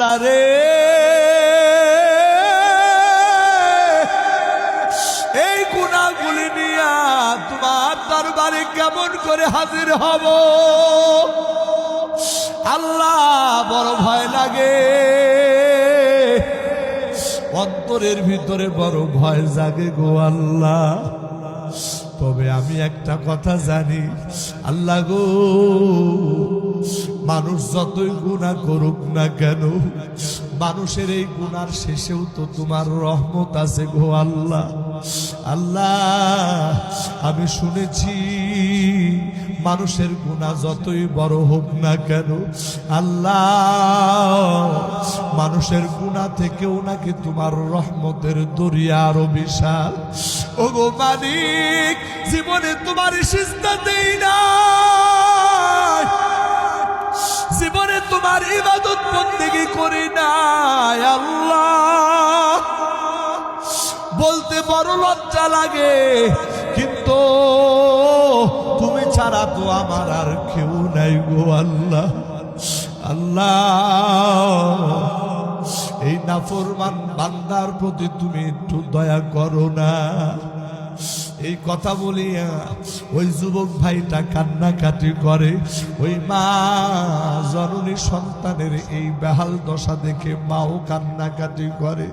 আল্লাহ রে, এই গুনাহগুলি নিয়া তোমার দরবারে কেমন করে হাজির হব আল্লাহ, বড় ভয় লাগে, অন্তরের ভিতরে বড় ভয় জাগে গো আল্লাহ। তবে আমি একটা কথা জানি আল্লাহ গো, মানুষ যতই গুনাহ করুক না কেন, মানুষের এই গুনার শেষেও তো তোমার রহমত আছে গো আল্লাহ। আল্লাহ আমি শুনেছি মানুষের গুনাহ যতই বড় হোক না কেন আল্লাহ, মানুষের গুনাহ থেকেও নাকি তোমার রহমতের দরিয়া আরো বিশাল। ও গো মালিক, জীবনে তোমার সিজদা দেই না, জীবনে তোমার ইবাদত বন্দেগী করি নাই আল্লাহ, বলতে বড় লজ্জা লাগে, কিন্তু তুমি ছাড়া তো আমার আর কেউ নাই গো আল্লাহ। আল্লাহ এই নাফরমান বান্দার প্রতি তুমি একটু দয়া করো না। এই কথা বলিয়া ওই যুবক ভাইটা কান্নাকাটি করে। ওই মা জননী সন্তানের এই বেহাল দশা দেখে মাও কান্নাকাটি করে।